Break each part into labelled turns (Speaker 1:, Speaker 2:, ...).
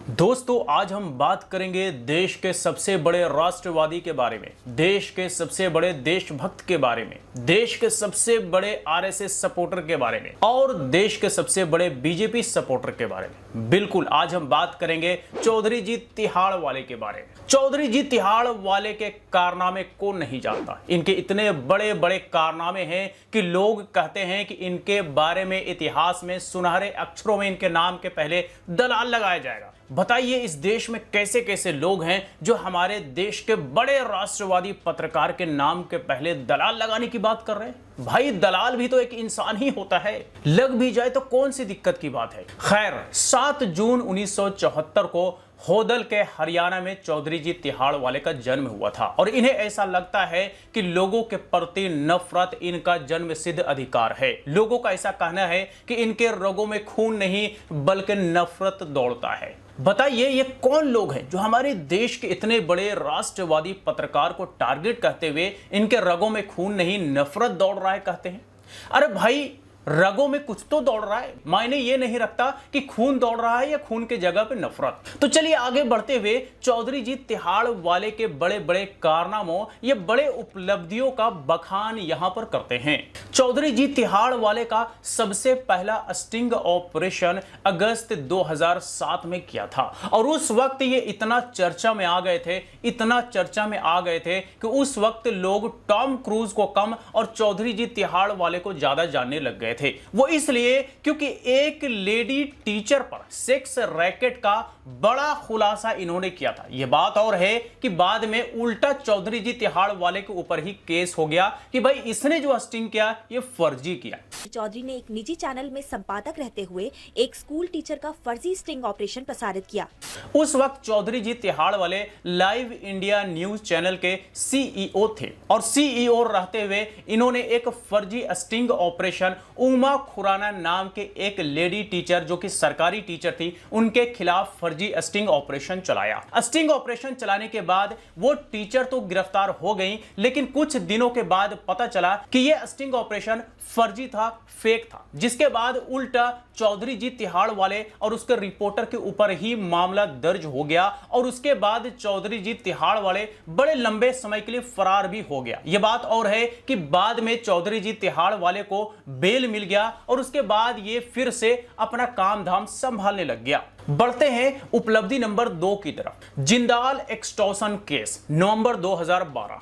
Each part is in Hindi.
Speaker 1: दोस्तों आज हम बात करेंगे देश के सबसे बड़े राष्ट्रवादी के बारे में, देश के सबसे बड़े देशभक्त के बारे में, देश के सबसे बड़े आरएसएस सपोर्टर के बारे में और देश के सबसे बड़े बीजेपी सपोर्टर के बारे में। बिल्कुल आज हम बात करेंगे चौधरी जी तिहाड़ वाले के बारे में। चौधरी जी तिहाड़ वाले के कारनामे कौन नहीं जानता। इनके इतने बड़े बड़े कारनामे हैं कि लोग कहते हैं कि इनके बारे में इतिहास में सुनहरे अक्षरों में इनके नाम के पहले दलाल लगाया जाएगा। बताइए इस देश में कैसे कैसे लोग हैं जो हमारे देश के बड़े राष्ट्रवादी पत्रकार के नाम के पहले दलाल लगाने की बात कर रहे हैं। भाई दलाल भी तो एक इंसान ही होता है, लग भी जाए तो कौन सी दिक्कत की बात है। खैर 7 जून 1974 को होदल के हरियाणा में चौधरी जी तिहाड़ वाले का जन्म हुआ था और इन्हें ऐसा लगता है कि लोगों के प्रति नफरत इनका जन्म सिद्ध अधिकार है। लोगों का ऐसा कहना है कि इनके रगों में खून नहीं बल्कि नफरत दौड़ता है। बताइए ये कौन लोग हैं जो हमारे देश के इतने बड़े राष्ट्रवादी पत्रकार को टारगेट करते हुए इनके रगों में खून नहीं नफरत दौड़ रहा है कहते हैं। अरे भाई रगों में कुछ तो दौड़ रहा है, मायने ये नहीं रखता कि खून दौड़ रहा है या खून के जगह पे नफरत। तो चलिए आगे बढ़ते हुए चौधरी जी तिहाड़ वाले के बड़े बड़े कारनामों या बड़े उपलब्धियों का बखान यहां पर करते हैं। चौधरी जी तिहाड़ वाले का सबसे पहला स्टिंग ऑपरेशन अगस्त 2007 में किया था और उस वक्त ये इतना चर्चा में आ गए थे, इतना चर्चा में आ गए थे कि उस वक्त लोग टॉम क्रूज को कम और चौधरी जी तिहाड़ वाले को ज्यादा जानने लग गए थे। वो इसलिए क्योंकि एक लेडी टीचर पर सेक्स रैकेट का बड़ा खुलासा इन्होंने किया था। यह बात और है कि बाद में उल्टा चौधरी जी तिहाड़ वाले के ऊपर ही केस हो गया कि भाई इसने जो स्टिंग किया ये फर्जी किया।
Speaker 2: चौधरी ने एक निजी चैनल में संपादक रहते हुए एक स्कूल टीचर का फर्जी स्टिंग ऑपरेशन प्रसारित किया।
Speaker 1: उस वक्त चौधरी जी तिहाड़ वाले लाइव इंडिया न्यूज चैनल के सीईओ थे और सीईओ रहते हुए इन्होंने एक फर्जी स्टिंग ऑपरेशन उमा खुराना नाम के एक लेडी टीचर जो कि सरकारी टीचर थी उनके खिलाफ फर्जी स्टिंग ऑपरेशन चलाया। स्टिंग ऑपरेशन चलाने के बाद वो टीचर तो गिरफ्तार हो गई, लेकिन कुछ दिनों के बाद पता चला कि यह स्टिंग ऑपरेशन फर्जी था, फेक था, जिसके बाद उल्टा चौधरी जी तिहाड़ वाले और उसके रिपोर्टर के ऊपर ही मामला दर्ज हो गया और उसके बाद चौधरी जी तिहाड़ वाले बड़े लंबे समय के लिए फरार भी हो गया। यह बात और है कि बाद में चौधरी जी तिहाड़ वाले को बेल मिल गया और उसके बाद ये फिर से अपना काम धाम संभालने लग गया। बढ़ते हैं उपलब्धि नंबर 2 की तरफ। जिंदाल एक्सटॉर्शन केस नवंबर 2012।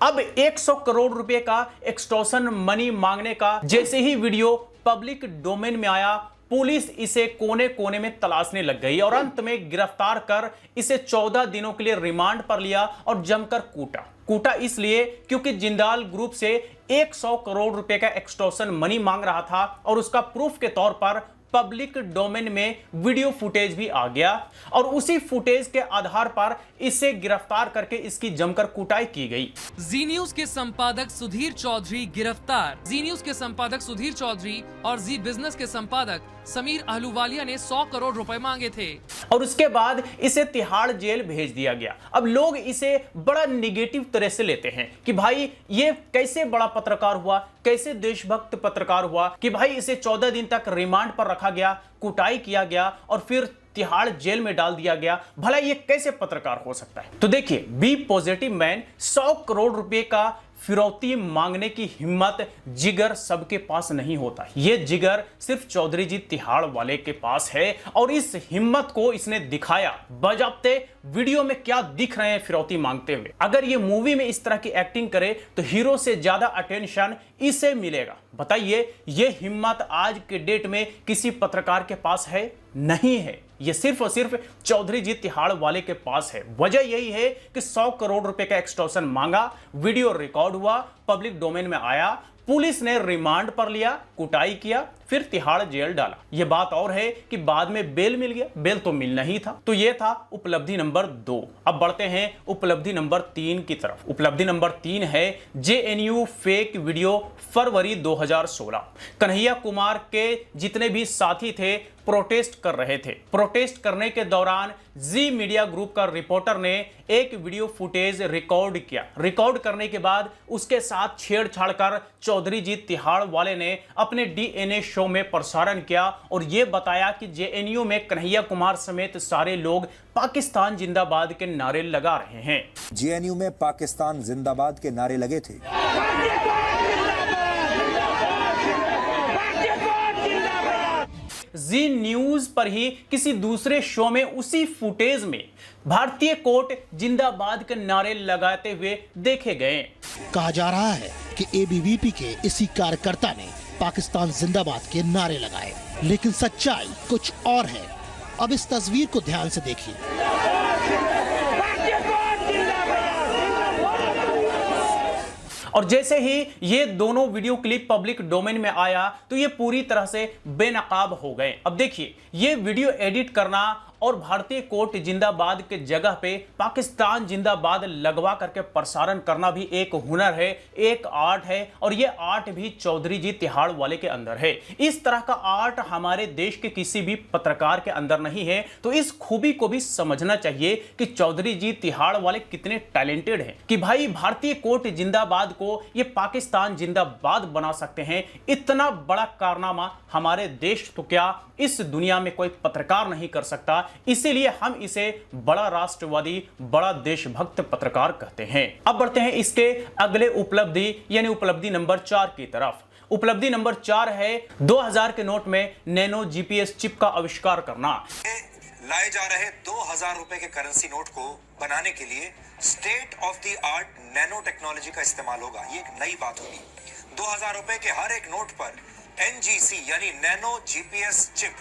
Speaker 1: अब 100 करोड़ रुपए का एक्सटॉर्शन मनी मांगने का जैसे ही वीडियो पब्लिक डोमेन में आया, पुलिस इसे कोने कोने में तलाशने लग गई और अंत में गिरफ्तार कर इसे 14 दिनों के लिए रिमांड पर लिया और जमकर कूटा इसलिए क्योंकि जिंदाल ग्रुप से 100 करोड़ रुपए का एक्सटॉर्शन मनी मांग रहा था और उसका प्रूफ के तौर पर पब्लिक डोमेन में वीडियो फुटेज भी आ गया और उसी फुटेज के आधार पर इसे गिरफ्तार करके इसकी जमकर कुटाई की गई।
Speaker 3: जी न्यूज के संपादक सुधीर चौधरी गिरफ्तार। जी न्यूज के संपादक सुधीर चौधरी और जी बिजनेस के संपादक समीर अहलूवालिया ने 100 करोड़ रुपए मांगे थे
Speaker 1: और उसके बाद इसे तिहाड़ जेल भेज दिया गया। अब लोग इसे बड़ा निगेटिव तरह से लेते हैं कि भाई ये कैसे बड़ा पत्रकार हुआ, कैसे देशभक्त पत्रकार हुआ कि भाई इसे 14 दिन तक रिमांड पर रखा गया, कुटाई किया गया और फिर तिहाड़ जेल में डाल दिया गया। भला ये कैसे पत्रकार हो सकता है। तो देखिए बी पॉजिटिव मैन 100 करोड़ रुपए का फिरौती मांगने की हिम्मत जिगर सबके पास नहीं होता। यह जिगर सिर्फ चौधरी जी तिहाड़ वाले के पास है और इस हिम्मत को इसने दिखाया बजाते वीडियो में क्या दिख रहे हैं फिरौती मांगते हुए। अगर ये मूवी में इस तरह की एक्टिंग करे तो हीरो से ज्यादा अटेंशन इसे मिलेगा। बताइए ये हिम्मत आज के डेट में किसी पत्रकार के पास है? नहीं है। ये सिर्फ और सिर्फ चौधरी जी तिहाड़ वाले के पास है। वजह यही है कि 100 करोड़ रुपए का एक्सटॉर्शन मांगा, वीडियो रिकॉर्ड हुआ, पब्लिक डोमेन में आया, पुलिस ने रिमांड पर लिया, कुटाई किया, फिर तिहाड़ जेल डाला। यह बात और है कि बाद में बेल मिल गया, बेल तो मिलना ही था। तो यह था उपलब्धि नंबर 2। अब बढ़ते हैं उपलब्धि नंबर 3 की तरफ। उपलब्धि नंबर 3 है जेएनयू फेक वीडियो फरवरी 2016। कन्हैया कुमार के जितने भी साथी थे प्रोटेस्ट कर रहे थे। प्रोटेस्ट करने के दौरान जी मीडिया ग्रुप का रिपोर्टर ने एक वीडियो फुटेज रिकॉर्ड किया। रिकॉर्ड करने के बाद उसके साथ छेड़छाड़ कर चौधरी जी तिहाड़ वाले ने अपने डीएनए शो शो में प्रसारण किया और यह बताया कि जेएनयू में कन्हैया कुमार समेत सारे लोग पाकिस्तान जिंदाबाद के नारे लगा रहे हैं।
Speaker 4: जेएनयू में पाकिस्तान जिंदाबाद के नारे लगे थे।
Speaker 1: जी न्यूज पर ही किसी दूसरे शो में उसी फुटेज में भारतीय कोर्ट जिंदाबाद के नारे लगाते हुए देखे गए।
Speaker 5: कहा जा रहा है कि एबीवीपी के इसी कार्यकर्ता ने पाकिस्तान जिंदाबाद के नारे लगाए, लेकिन सच्चाई कुछ और है। अब इस तस्वीर को ध्यान से देखिए।
Speaker 1: और जैसे ही ये दोनों वीडियो क्लिप पब्लिक डोमेन में आया तो ये पूरी तरह से बेनकाब हो गए। अब देखिए, ये वीडियो एडिट करना और भारतीय कोर्ट जिंदाबाद के जगह पे पाकिस्तान जिंदाबाद लगवा करके प्रसारण करना भी एक हुनर है, एक आर्ट है, और ये आर्ट भी चौधरी जी तिहाड़ वाले के अंदर है। इस तरह का आर्ट हमारे देश के किसी भी पत्रकार के अंदर नहीं है। तो इस खूबी को भी समझना चाहिए कि चौधरी जी तिहाड़ वाले कितने टैलेंटेड हैं कि भाई भारतीय कोर्ट जिंदाबाद को ये पाकिस्तान जिंदाबाद बना सकते हैं। इतना बड़ा कारनामा हमारे देश तो क्या इस दुनिया में कोई पत्रकार नहीं कर सकता। इसीलिए हम इसे बड़ा राष्ट्रवादी, बड़ा देशभक्त पत्रकार कहते हैं। अब बढ़ते हैं इसके अगले उपलब्धि यानी उपलब्धि नंबर 4 की तरफ। उपलब्धि नंबर 4 है 2000 के नोट में नैनो जीपीएस चिप का आविष्कार करना।
Speaker 4: लाए जा रहे 2000 रुपए के करेंसी नोट को बनाने के लिए state of the art nano technology का इस्तेमाल होगा। ये एक नई बात होगी। 2000 रुपए के हर एक नोट पर एनजीसी यानी नैनो जीपीएस चिप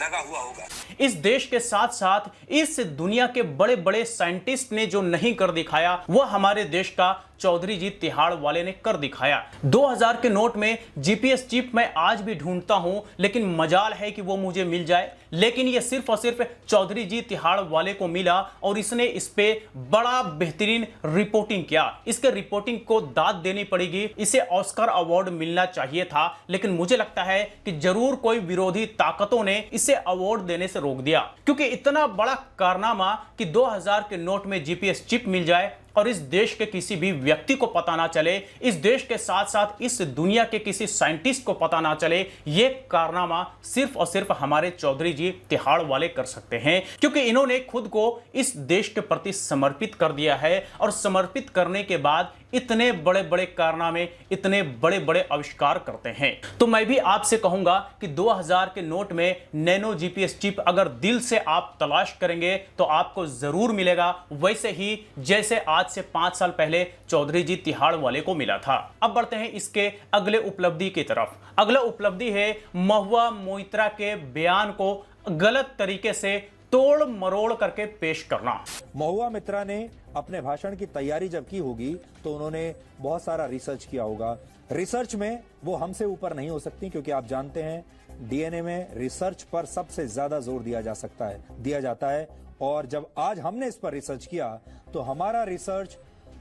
Speaker 4: लगा हुआ होगा।
Speaker 1: इस देश के साथ साथ इस दुनिया के बड़े बड़े साइंटिस्ट ने जो नहीं कर दिखाया वह हमारे देश का चौधरी जी तिहाड़ वाले ने कर दिखाया। 2000 के नोट में जीपीएस चिप मैं आज भी ढूंढता हूं, लेकिन मजाल है कि वो मुझे मिल जाए। लेकिन ये सिर्फ और सिर्फ चौधरी जी तिहाड़ वाले को मिला और इसने इस पे बड़ा बेहतरीन रिपोर्टिंग किया। इसके रिपोर्टिंग को दाद देनी पड़ेगी। इसे ऑस्कर अवार्ड मिलना चाहिए था, लेकिन मुझे लगता है कि जरूर कोई विरोधी ताकतों ने इसे अवार्ड देने से रोक दिया, क्योंकि इतना बड़ा कारनामा कि 2000 के नोट में जीपीएस चिप मिल जाए और इस देश के किसी भी व्यक्ति को पता ना चले, इस देश के साथ साथ इस दुनिया के किसी साइंटिस्ट को पता ना चले, ये कारनामा सिर्फ और सिर्फ हमारे चौधरी जी तिहाड़ वाले कर सकते हैं, क्योंकि इन्होंने खुद को इस देश के प्रति समर्पित कर दिया है। और समर्पित करने के बाद इतने बड़े बड़े कारनामे, इतने बड़े बड़े आविष्कार करते हैं। तो मैं भी आपसे कहूंगा कि 2000 के नोट में नैनो जीपीएस चिप अगर दिल से आप तलाश करेंगे तो आपको जरूर मिलेगा, वैसे ही जैसे आज से 5 साल पहले चौधरी जी तिहाड़ वाले को मिला था। अब बढ़ते हैं इसके अगले उपलब्धि की तरफ। अगला उपलब्धि है महुआ मोइत्रा के बयान को गलत तरीके से तोड़ मरोड़ करके पेश करना।
Speaker 4: महुआ मित्रा ने अपने भाषण की तैयारी जब की होगी तो उन्होंने बहुत सारा रिसर्च किया होगा। रिसर्च में वो हमसे ऊपर नहीं हो सकती, क्योंकि आप जानते हैं डीएनए में रिसर्च पर सबसे ज्यादा जोर दिया जाता है। और जब आज हमने इस पर रिसर्च किया तो हमारा रिसर्च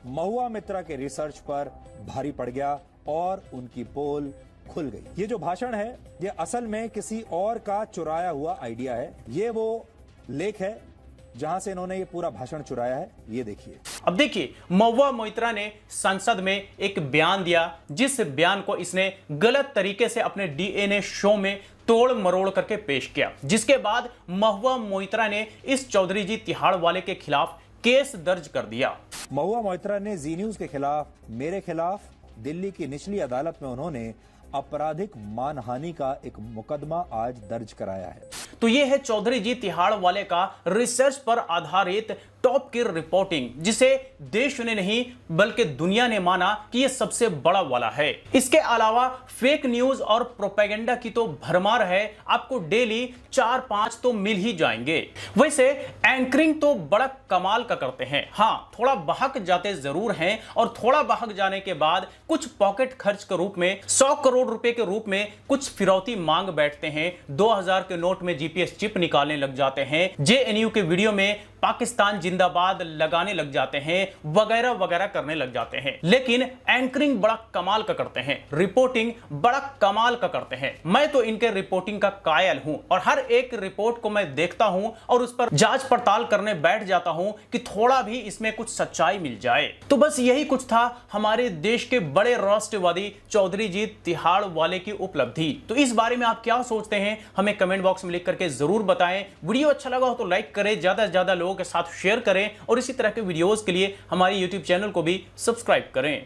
Speaker 4: महुआ मित्रा के रिसर्च पर भारी पड़ गया और उनकी पोल खुल गई। ये जो भाषण है ये असल में किसी और का चुराया हुआ आइडिया है। ये वो लेख है जहां से इन्होंने ये पूरा भाषण चुराया है। ये देखिए।
Speaker 1: अब देखिए, महुआ मोइत्रा ने संसद में एक बयान दिया, जिस बयान को इसने गलत तरीके से अपने डीएनए शो में तोड़ मरोड़ करके पेश किया, जिसके बाद महुआ मोइत्रा ने इस चौधरी जी तिहाड़ वाले के खिलाफ केस दर्ज कर दिया।
Speaker 4: महुआ मोइत्रा ने जी न्यूज के खिलाफ, मेरे खिलाफ दिल्ली की निचली अदालत में उन्होंने आपराधिक मानहानि का एक मुकदमा आज दर्ज कराया है।
Speaker 1: तो ये है चौधरी जी तिहाड़ वाले का रिसर्च पर आधारित टॉप की रिपोर्टिंग, जिसे देश ने नहीं बल्कि दुनिया ने माना कि ये सबसे बड़ा वाला है। इसके अलावा फेक न्यूज और प्रोपेगेंडा की तो भरमार है, आपको डेली 4-5 तो मिल ही जाएंगे। वैसे एंकरिंग तो बड़ा कमाल का करते हैं। हाँ, थोड़ा बहक जाते जरूर हैं, और थोड़ा बहक जाने के बाद कुछ पॉकेट खर्च के रूप में 100 करोड़ रुपए के रूप में कुछ फिरौती मांग बैठते हैं। 2000 के नोट में जीपीएस चिप निकालने लग जाते हैं। जेएनयू के वीडियो में पाकिस्तान जिंदाबाद लगाने लग जाते हैं, वगैरह वगैरह करने लग जाते हैं। लेकिन एंकरिंग बड़ा कमाल का करते हैं, रिपोर्टिंग बड़ा कमाल का करते हैं। मैं तो इनके रिपोर्टिंग का कायल हूं और हर एक रिपोर्ट को मैं देखता हूं और उस पर जांच पड़ताल करने बैठ जाता हूं कि थोड़ा भी इसमें कुछ सच्चाई मिल जाए। तो बस यही कुछ था हमारे देश के बड़े राष्ट्रवादी चौधरी जी तिहाड़ वाले की उपलब्धि। तो इस बारे में आप क्या सोचते हैं हमें कमेंट बॉक्स में लिख करके जरूर बताएं। वीडियो अच्छा लगा हो तो लाइक करें, ज्यादा से ज्यादा लोगों के साथ शेयर करें और इसी तरह के वीडियोस के लिए हमारे YouTube चैनल को भी सब्सक्राइब करें।